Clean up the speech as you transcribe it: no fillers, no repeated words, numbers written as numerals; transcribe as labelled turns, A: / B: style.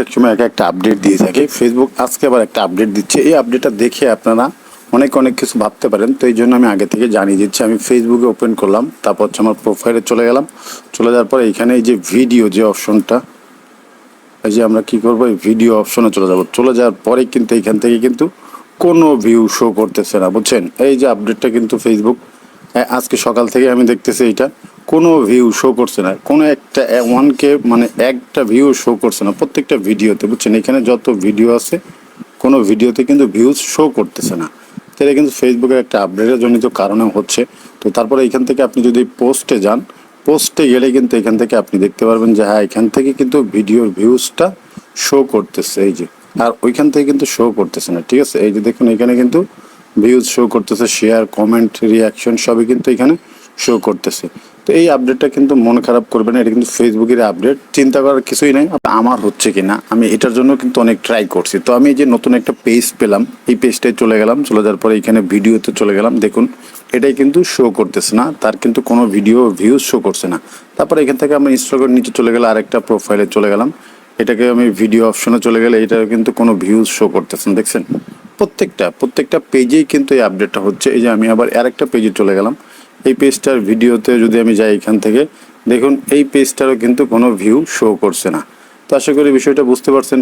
A: এক সময় একটা আপডেট দিয়ে থাকে। ফেসবুক আজকে আবার একটা আপডেট দিচ্ছে। এই আপডেটটা দেখে আপনারা অনেক কিছু ভাবতে পারেন। তো এই জন্য আমি আগে থেকে জানিয়ে দিচ্ছি। আমি ফেসবুকে ওপেন করলাম, তারপর হচ্ছে আমার প্রোফাইলে চলে গেলাম। চলে যাওয়ার পরে এখানে এই যে ভিডিও যে অপশনটা, এই যে আমরা কি করবো, এই ভিডিও অপশনে চলে যাব। চলে যাওয়ার পরে কিন্তু এখান থেকে কিন্তু কোনো ভিউ শো করতেছে না, বুঝছেন। এই যে আপডেটটা কিন্তু ফেসবুক আজকে সকাল থেকে আমি দেখতেছি, এটা কোনো ভিউ শো করছে না, কোনো একটা 1K মানে একটা ভিউ শো করছে না প্রত্যেকটা ভিডিওতে, বুঝছেন। এখানে যত ভিডিও আছে কোনো ভিডিওতে কিন্তু ভিউজ শো করতেছে না। তো এটা কিন্তু ফেসবুকের একটা আপডেটের জনিত কারণে হচ্ছে। তো তারপরে এখান থেকে আপনি যদি পোস্টে যান, পোস্টে গেলে কিন্তু এখান থেকে আপনি দেখতে পারবেন যে হ্যাঁ, এখান থেকে কিন্তু ভিডিওর ভিউজটা শো করতেছে, এই যে। আর ওইখান থেকে কিন্তু শো করতেছে না, ঠিক আছে। এই যে দেখুন, এখানে কিন্তু ভিউজ শো করতেছে, শেয়ার, কমেন্ট, রিয়াকশন সবই কিন্তু এখানে শো করতেছে। তো এই আপডেটটা কিন্তু মন খারাপ করবে না, এটা কিন্তু ফেসবুকের আপডেট, চিন্তা করার কিছুই নাই। আমার হচ্ছে কি না, আমি এটার জন্য কিন্তু অনেক ট্রাই করছি। তো আমি এই যে নতুন একটা পেজ পেলাম, এই পেজটায় চলে গেলাম। চলে যাওয়ার পরে এখানে ভিডিওতে চলে গেলাম, দেখুন এটাই কিন্তু শো করতেছে না, তার কিন্তু কোনো ভিডিও ভিউজ শো করছে না। তারপরে এখান থেকে আমি ইনস্টাগ্রাম নিচে চলে গেলাম, আরেকটা প্রোফাইলে চলে গেলাম, এটাকে আমি ভিডিও অপশনে চলে গেলে এটার কিন্তু কোনো ভিউজ শো করতেছে না, দেখছেন। প্রত্যেকটা পেজেই কিন্তু এই আপডেটটা হচ্ছে। এই যে আমি আবার আরেকটা পেজে চলে গেলাম, এই পেজটার ভিডিওতে যদি আমি যাই এখান থেকে, দেখুন এই পেজটারও কিন্তু কোনো ভিউ শো করছে না। তো আশা করি বিষয়টা বুঝতে পারছেন।